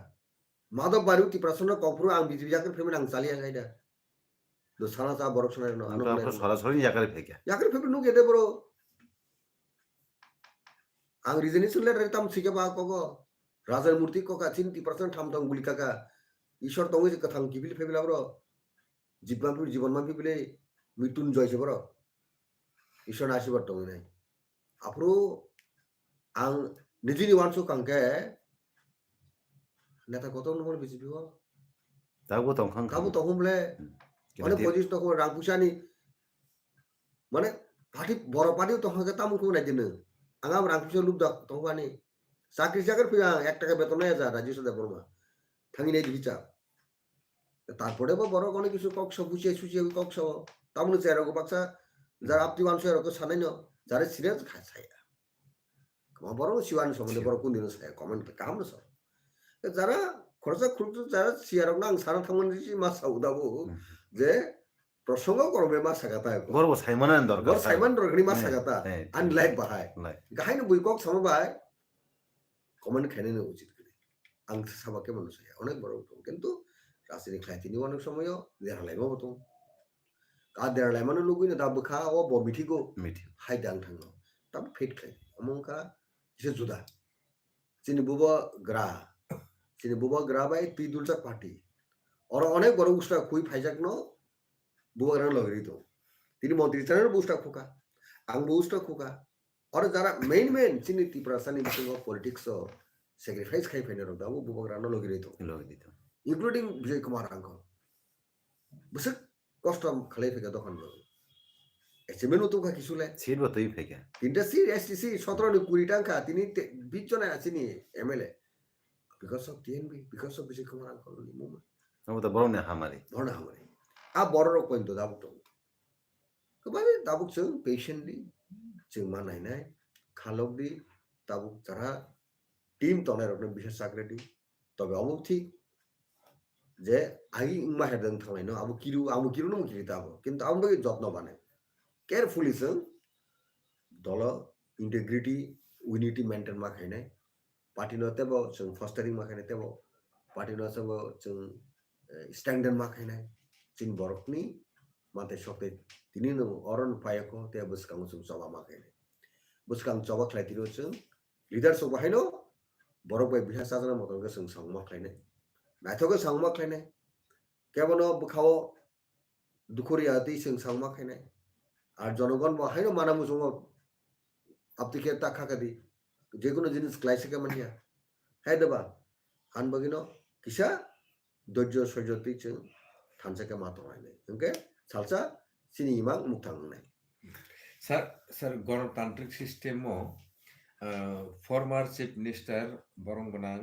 [SPEAKER 2] মাধব বাড়ি ত্রিপ্রাসন্ন কপুর আং বিজেপি জাকের ফেমেন আং চালিয়া গাইডা তো সানা চা বরক শোনায় না আনো
[SPEAKER 4] আপনার সরাসরি জায়গায় ফেকে
[SPEAKER 2] জাকের ফেমেন নু গেদে বড় আং রিজনি শুনলে রেতাম সিকে বা কগো রাজার মূর্তি ককা চিন ত্রিপ্রাসন্ন থাম থাম গুলি কাকা ঈশ্বর তঙ্গে যে কথাং কিবিল ফেবিলা বড় জীবন মাফি বিলে মৃত্যুন জয়ছে বড় ঈশ্বর আশীর্বাদ দङ নাই 앞으로 ang निजिनि वानसु kanke नेता কত নম্বর বিজেপি ও
[SPEAKER 4] তাও তখন
[SPEAKER 2] কাবু তখন বলে অনেক পজিশন তখন রাংপুসানি মানে পার্টি বড় পার্টিও তখন তামুকু নাই দিন আঙাম রাংপুসা লুপ দা তখনই চাকরি চাকরি ফিয়া 1 টাকা বেতন নাই যা রাজ্য সদা বর্মা থাঙ্গি নাই দিছা তারপরে বড় অনেক কিছু কক্ষ বুঝিয়ে সুচিয়ে কক্ষ তামুন চেরগো বাক্সা যারা আপনি মানুষ এরকম সানাই না যারা সিরিয়াস খায় বড় সিওয়ান সম্বন্ধে বড় কোন দিন কমেন্ট কাম না সব যারা খরচা খুলতো যারা সিয়ারক না সারা থামন দিছি মা সাউদাবো যে প্রসঙ্গ করবে মা সাগাতা
[SPEAKER 4] গর্ব সাইমনের দরকার
[SPEAKER 2] গর সাইমন রগনি মা সাগাতা আন লাইক বাহাই গাহাইন বইকক সমবায় কমেন্ট খেনে না উচিত করে আং সাবাকে মানুষ অনেক বড় কিন্তু রাজনীতি খাইতিনি অনেক সময় দেড়ালাই মতো কা দেড়ালাই মানে লুগুই না দাব খা ও বমিঠিগো
[SPEAKER 4] মিঠি
[SPEAKER 2] হাই দাং থাঙ্গো তাব ফেট খাই অমংকা এসে জুদা চিনি বুবা গ্রা চিনি বুবা গ্রা বাই পিদুলচাক পার্টি আর অনেক বড় উস্তা খুই ফাইজাক ন বুবা গ্রা লগরি তো তিনি মন্ত্রী চানের বুস্তা খোকা আং বুস্তা খোকা আর যারা মেইন চিনি ত্রিপুরাসানি বিসঙ্গ পলিটিক্স স্যাক্রিফাইস খাই ফাইনে রক দাবু বুবা গ্রা ন লগরি তো
[SPEAKER 4] লগি দিত
[SPEAKER 2] ইনক্লুডিং বিজয় কুমার আঙ্ক বসে কষ্ট খালাই ফেকা তখন এসএমএন তো কা কিছুলে
[SPEAKER 4] সিট বতই ফেকে
[SPEAKER 2] ইন্ডাস্ট্রি এসটিসি 17-20 টাকা তিনি 20 জন আছেনি এমএলএ বিকজ অফ টিএনবি বিকজ অফ বিজয় কুমার আঙ্ক মুভমেন্ট
[SPEAKER 4] ও তো বড় না হামারি
[SPEAKER 2] ধরনা হামারে আ বড় রক পয়েন্ট দাবুক তো কবারে দাবুক जों পেশেন্টলি जों মানাই নাই খালক দি দাবুক যারা টিম তনার রকম বিশেষ চাকরি তবে অবধি যে আই ইংমা হেদং থামাই ন আবু কিরু ন মুকিরি তাবো কিন্তু আমবে যত্ন বানে কেয়ারফুলি जों দল ইন্টিগ্রিটি উইনিটি মেইনটেইন मा खायनाय पार्टी न तेबो जों फस्टारिं मा खायनाय तेबो पार्टी न सबो जों स्टैंडर्ड मा खायनाय चिन बरकनि माते सकते तिनि न अरन पायको ते बसकां जों जबा मा खायनाय बसकां जबा खायतिरो जों लिडार सब बाहायनो बरक बाय बिहा साजना मतन जों सांमा खायनाय नाथोगो सांमा खायनाय केबनो बखाओ दुखरिया दै जों सांमा खायनाय আর জনগণ বাহাইনো মানামু সঙ্গ আপতিকে তাকাকাদি যে কোনো জিনিস ক্লাইসিকে মানিয়া হ্যাঁ দেবা হান বাগিনো কিসা ধৈর্য সহ্যতি जों থানসাকে মাতো হয় নাই ওকে সালসা চিনি ইমাং মুক্তাং নাই
[SPEAKER 1] স্যার গণতান্ত্রিক সিস্টেমও ফরমার চিফ মিনিস্টার বরং গোনাং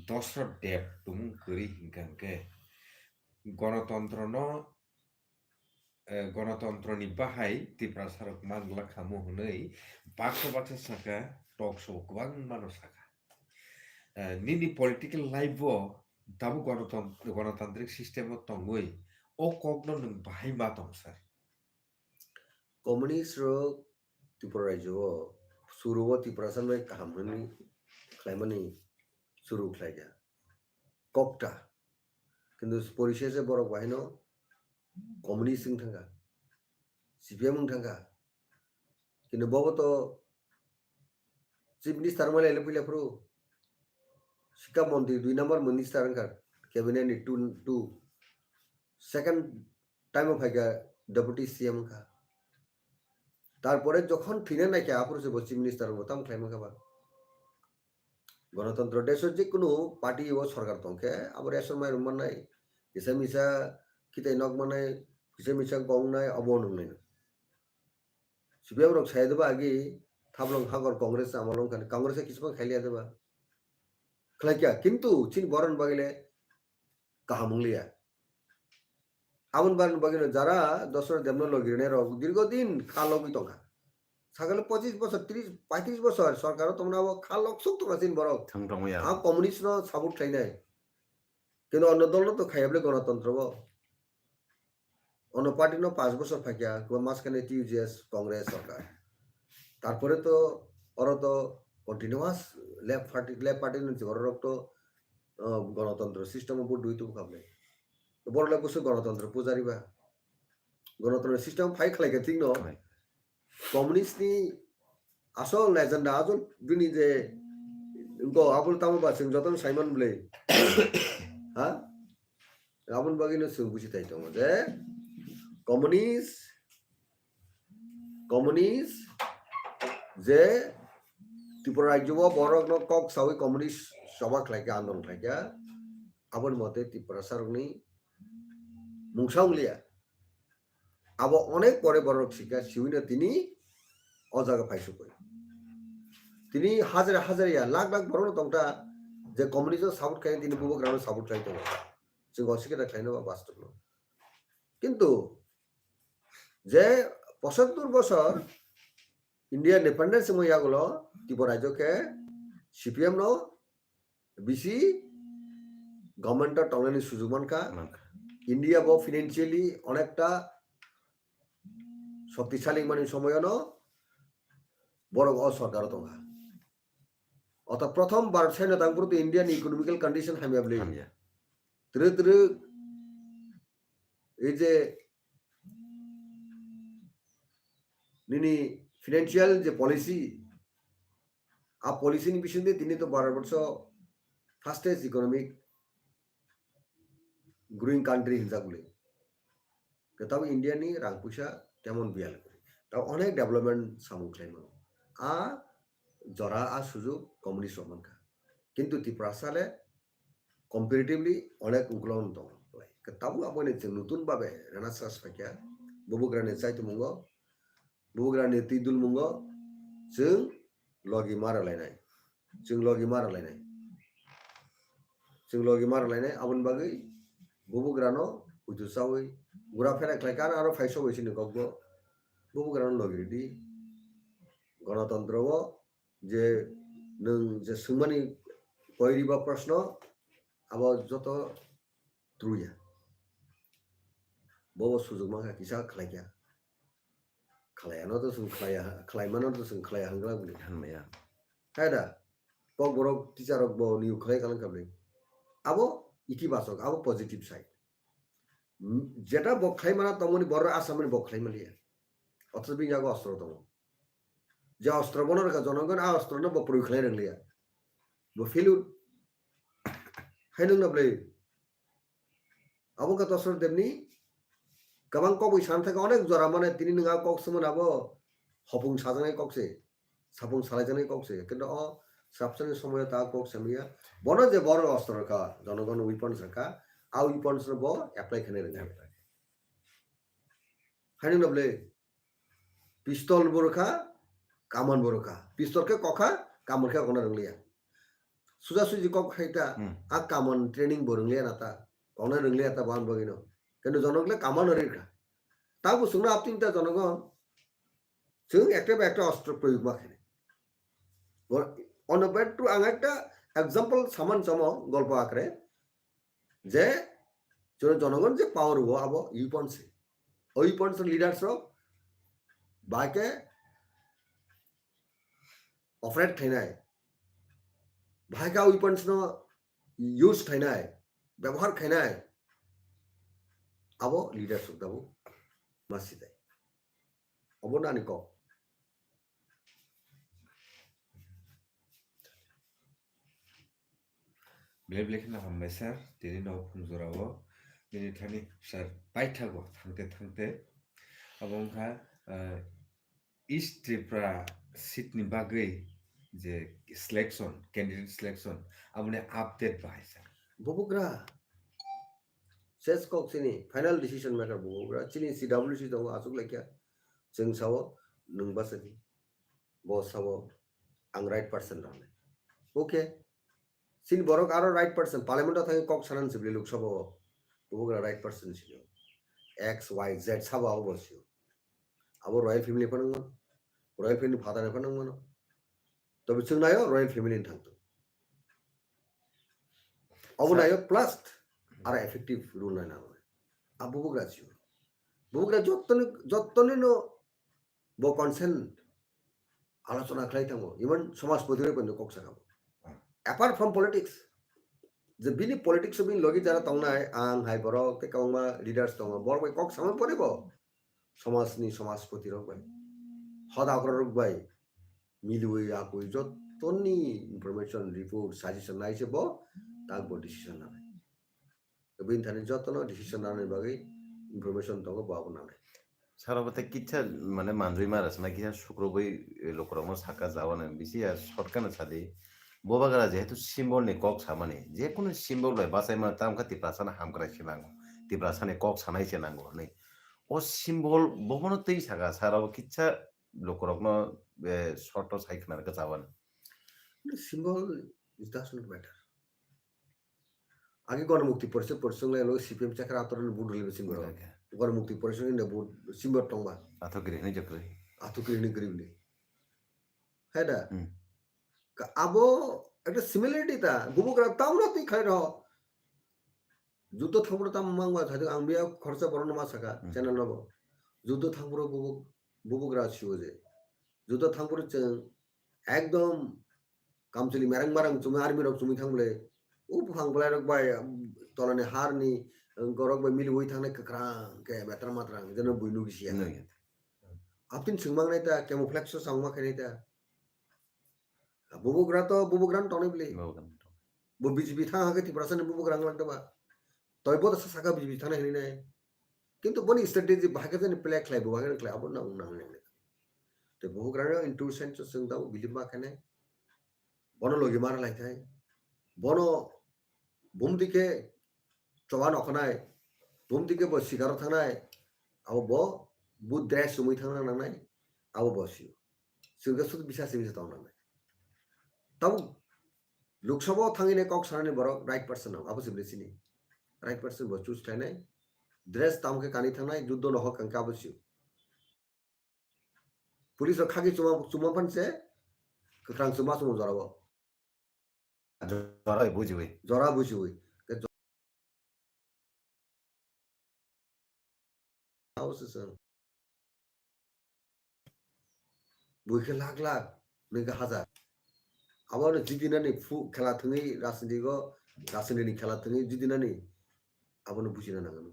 [SPEAKER 1] দশরথ দেব তুমুং করি হিংকাংকে গণতন্ত্রনি বাহাই ত্রিপুরা সারক মানলা খামু হनै বাক্স সাকা টক শো গোबां মানুষ সাকা নিনি পলিটিক্যাল লাইফও দাবু গণতান্ত্রিক সিস্টেমও তঙ্গই ও কগ্ন নং বাহাই मा दं স্যার
[SPEAKER 2] কমিউনিস্ট রক ত্রিপুরা রাজ্য সুরুব ত্রিপুরা সামনে কাহামনি খাইমানি সুরু খাইয়া ককটা কিন্তু পরিশেষে বড় বাহিনো কমিউনিস্ট থাকা সিপিএম থাকা কিন্তু ববতো চিফ মিনিস্টার মানে এলপিলেফ্রু শিক্ষা মন্ত্রী 2 নম্বর মিনিস্টার কার ক্যাবিনেট 2 সেকেন্ড টাইম অফ হাইকা ডেপুটি সিএম কা তারপরে যখন ফিরে নাকি আপুরছে চিফ মিনিস্টার মতাম খাইমা খাবার গণতন্ত্র দেশের যে কোনো পার্টি ও সরকার তংকে আবার এসর মাই রুমান নাই এসে মিশা কিতাই নক মানে কিসে মিশা গং নাই অবন নাই সিপিএম রক ছাই দেবা আগে থাবলং হাগর কংগ্রেস আমলং খান কংগ্রেসে কিসমা খাইলিয়া দেবা খাইকিয়া কিন্তু চিন বরন বাগিলে কাহামুলিয়া আমন বারন বাগিলে যারা দশর দেমন লগিনে রক দীর্ঘদিন খালগি তঙ্কা সাগলে 25 বছর 30-35 বছর সরকারও তোমরা খালক সুক তোমরা চিন বরক
[SPEAKER 4] থাংটংয়া
[SPEAKER 2] আ কমিউনিস্ট ন সাপোর্ট খাই নাই কিন্তু অন্য দল তো খাইবলে গণতন্ত্র অন্য পার্টি ন 5 বছর ফাকিয়া মাঝখানে টিউজিএস কংগ্রেস সরকার তারপরে তো ওরা তো কন্টিনিউয়াস লেফট পার্টি নিচ্ছে ওরা তো গণতন্ত্র সিস্টেম বহুত দুই তুম খাবলে বড়লা বসে গণতন্ত্র পূজারিবা গণতন্ত্র সিস্টেম ফাই খালাইকে ঠিক ন কমিউনিস্টনি আসল এজেন্ডা আসল বিনি যে ইনকো আবুল তামবা जों যতন সাইমন বলে হ্যাঁ আবুল বাগিনো जों বুঝি তাই তো যে কমিউনিস্ট যে ত্রিপুরা রাজ্য বড় কক সাউই কমিউনিস্ট সভা খালাইকে আন্দোলন খালাইকে আবুল মতে ত্রিপুরা সারকনি মুংসাউলিয়া আবো অনেক পরে বড় শিক্ষা শিবিনে তিনি অজাগা পাইছো কই তিনি হাজার হাজারিয়া লাখ লাখ বড় তংটা যে কমিউনিজম সাপোর্ট খাই তিনি বুবো গ্রাউন্ড সাপোর্ট খাইতো जों অস্বীকার খাইনো বাস্তব ন কিন্তু যে 75 বছর ইন্ডিয়া ইন্ডিপেন্ডেন্স সময় আগলো ত্রিপুরা রাজ্যকে সিপিএম ন বিসি গভর্নমেন্ট টংলানি সুযোগ মানকা ইন্ডিয়া বো ফিনান্সিয়ালি অনেকটা শক্তিশালী মানে সময় ন বড় সরকার দঙ্গা অর্থাৎ প্রথম ভারত স্বাধীনতার প্রতি ইন্ডিয়ান ইকোনমিক্যাল কন্ডিশন হামিয়াবলে ত্রে ত্রে এই যে নিনি ফিনান্সিয়াল যে পলিসি আ পলিসি নি বিষয় তিনি তো 12 বছর ফাস্টেস্ট ইকোনমিক গ্রোইং কান্ট্রি হিসাবে তাও ইন্ডিয়া নি রাং পয়সা তেমন বিয়াল করে তাও অনেক ডেভেলপমেন্ট সামুং খাইমো আ জরা আ সুযোগ কমিউনিস্ট রমানকা কিন্তু ত্রিপুরা সালে কম্পারেটিভলি অনেক উগ্লন দং তাবু আপনি নতুন ভাবে রেনাসাস ফাইকা বুবুগ্রানি চাইতো মুঙ্গ বুবুগ্रानि तिदुल मुंगो जों लगी मारालायनाय आबन बागै बुबुग्रानो उजुसावै गुरा फेरा क्लाइकार आरो फाइसो बैसिनो गगबो बुबुग्रानो लगिरिदि गणतन्त्रवो जे नों जे सोंमानि पयरिबा प्रश्न अब जत त्रुया बो सुजुग माखा किसा खलाइया खलायानो तो जों खलायमानो तो जों खलाया हांग्ला बुलि
[SPEAKER 4] हानमाया
[SPEAKER 2] हायदा पक बरक टिचारक बो निउ खलाय कालां काबले आबो इतिबाचक आबो पजिटिव साइड जेटा बखलायमाना तमनि बर आसामनि बखलायमालिया अथस बियागो अस्त्र दङ जे अस्त्र बनरका जनगण आ अस्त्र न बप्रु खलाय रंलिया बो फेलुर हायनों नब्ले आबो का तसर देबनि गोबां कक सान थाखा अनेक जरा माने तिनि नङा कक समन आबो हपुं साजानाय ककसे सापुं सालायजानाय ककसे किन्तु अ साबसिन समय ता कक समिया बन जे बर अस्त्र का जनगण उइपन्स का आ उइपन्स न बो एप्लाई खने रंगा हायनों नब्ले पिस्तल बरखा कामन बरखा पिस्तल के कखा कामन के कोना रंगलिया सुजा सुजी कक खाइता आ कामन ट्रेनिंग बरंगलिया नाता कोना रंगलिया ता बान बगिनो কিন্তু জনগণে কামান রেখা তা বুঝুন না আপনি তা জনগণ जों একটা অস্ত্র প্রয়োগ মাখেন অনবেট টু আং একটা এক্সাম্পল সামান সম গল্প আকারে যে জনগণ যে পাওয়ার হবো আবো ইউপন্সে ওই পন্স লিডার্স বাইকে অফরেট থাইনায় ভাইকা উইপন্স ন ইউজ থাইনায় ব্যবহার খাইনায় আবো লিডারশিপ দাবো মাসিদাই অবনানি ক
[SPEAKER 1] बेलेखना हामबाय सार दिनै नाव फुंजरावो दिनै थानि सार बायथागो थांते अबंहा इस्ट त्रिपुरा सीटनि बागै जे सिलेक्शन कैंडिडेट सिलेक्शन आबने अपडेट बाहाय सार
[SPEAKER 2] बुबुग्रा सेस कक सिनि फाइनल डिसीजन मेकर बुबुग्रा चिनि सीडब्ल्यूसी दङ आसुक लाइका जों सावो नोंबासनि बस सावो आं राइट पर्सन रहने ओके सिन बरक आरो राइट पर्सन पार्लियामेंट थाङै कक सानान सिबले लोकसभा बुबुग्रा राइट पर्सन सिनो एक्स वाई जेड साबा बसियो अब रॉयल फैमिली पनंगमोन रॉयल फैमिली फादार पनंगमोन तबे जों नायो रॉयल फैमिली थांतो अब नायो प्लस आरो एफेक्टिव रुल नायना अब बुबुग्रा जत्तने नो बो कन्सेंट आलोचना खालाय थाङो इवन समाज पतिरे पन्नो कक सागाबो apart from politics যে bini politics bini logi jara tongnai ang hai borok te kawma leaders tongo borok bai kok samai poribo समाजनि समाजपति रक bai हदा रक bai मिलुई आकुई जतनि information report suggestion naise bo tang bo decision nanai bin thani jotno decision nanai bagai information tongo bo abo nanai
[SPEAKER 4] সারাবতে কিচ্ছা মানে মানজুই মারাস না কিনা শুক্রবই লোকরম সাকা যাওয়ানো বেশি আর সরকারের সাথে বোবাগারা যেহেতু সিম্বল নে কক সামানে যে কোনো সিম্বল লয় বাসাই মানে তাম খাতি প্রাসানা হামগ্রাইছে নাঙ্গো তি প্রাসানে কক সানাইছে নাঙ্গো नै ও সিম্বল ববনতেই সাকা সারাব কিচ্ছা লোকরম শর্ট সাইখনার কা যাওয়ানো
[SPEAKER 2] symbol is does not matter আগে গণমুক্তি পরিষদ পরিষদ লো সিপিএম চাকরা আতরণ বুড লেবে সিম্বল গণমুক্তি পরিষদ ইন বুড সিম্বল টংবা
[SPEAKER 4] আতো গিরি নাই জকরে
[SPEAKER 2] আতুকিনি গরিবলি হেডা আবো একটা সিমিলারিটি তা বুবুকরা তামরা তুই খাই রহ যুদ্ধ থামবো তাম মাংবা থাকে আং বিয়া খরচা বরণ মা সাকা চ্যানেল নব যুদ্ধ থামবো বুবুকরা ছিও যে যুদ্ধ থামবো চেং একদম কামচলি মেরাং মারাং তুমি আর্মি রক তুমি থামলে উপ হাংবলা রক বাই তলানে হারনি গরক বাই মিলি ওই থাংনে ককরাং কে মেত্রা মাত্রাং যেন বুইনু গিসিয়া আপনি সিংমাং নাইতা ক্যামোফ্লেক্স সাংমা খাইতা বুবুকরা তো বুবুকরান টনে বলে bu BJP thang hake ti prasan bu grang lang ba toy bod sa saka BJP thang ni nai kintu boni strategy bhage jani play khlai bu bhage khlai abon na ung ne te bu grang in 2 cent sing da bilimba khane bono logi mar lai thai bono bum dike choban okhnai bum dike bo sigaro thanai abo bo bu dress sumui thang na nai abo bo siu sirga sud bisa sibisa taw na taw Lok Sabha থাঙ্গিনে কক সারানি বড় right person আবো সিবলিসিনি right person বো choose থাইনাই dress তামকে কানি থানাই যুদ্ধ নহ কাঙ্কা আবশ্যক পুলিশ খাগি চুমা পানছে কক্রাং চুমা চুমা জরাবো
[SPEAKER 4] জরাই বুঝিবই
[SPEAKER 2] জরা বুঝিবই আবশ্যক বুইকে লাখ লাখ নইকে হাজার আবার জিদিনানি ফু খেলা থঙি রাজনীতি খেলা থঙি জিদিনানি আবনো বুঝিনা নাগান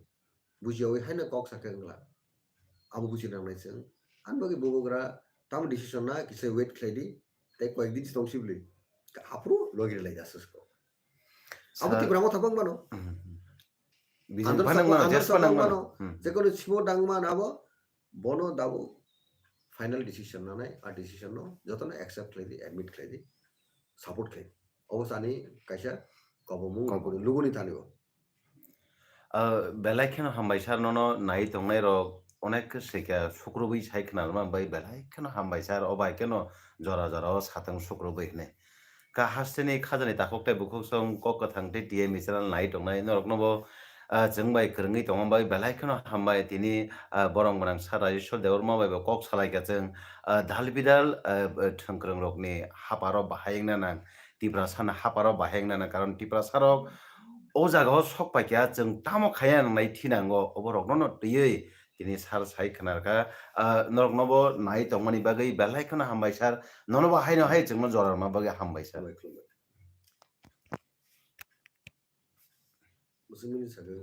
[SPEAKER 2] বুঝিয়া ওই হাইনা কক সাকেংলা আবো বুঝিনা নাইছেন আনবাগে ববগ্রা তাম ডিসিশন না কিসে ওয়েট খেলাইদি তাই কয়েকদিন তংসিবলি আপরো লগির লাই যাসসকো আবো কি ব্রাহ্ম থাকং বানো
[SPEAKER 4] বিজন ফানাং না জাস্ট ফানাং মানো
[SPEAKER 2] যে কোনো সিমো ডাংমান আবো বনো দাবো ফাইনাল ডিসিশন না নাই আর ডিসিশন ন যতনা অ্যাকসেপ্ট খেলাইদি অ্যাডমিট খেলাইদি সাপোর্ট খাই অবস্থানি কাইসা কবমু কবনি লুগুনি তানিও
[SPEAKER 4] বেলাইখান হামবাইসার নন নাই তংনাই রক অনেক সেকা শুক্রবই সাইখনার মান বাই বেলাইখান হামবাইসার অবাই কেন জরা জরা সাতং শুক্রবই নে কা হাসতেনি খাজানি তাককটাই বুকক সং কক থাংতে টিএ মিসাল নাই তংনাই নরক নব जोंबाय खोरङै दंबाय बेलायखौनो हामबाय दिनै बरं गोनां सारा इसोर देवर माबाय कक सालायगा जों दाल बिदाल थंख्रों रकनि हापाराव बाहायना नां तिब्रा सान हापाराव बाहायना नां कारण तिब्रा सारक ओ जागाव सक पाइया जों तामो खाया नांनाय थिनांगो अबरकनो दैयै दिनै सार साइ खोनारका नरक नब नाय दंमानि बागै बेलायखौनो हामबाय सार ननो बाहायनो हाय जों जरार मा बागै हामबाय सार
[SPEAKER 2] मुसलिमनि सागो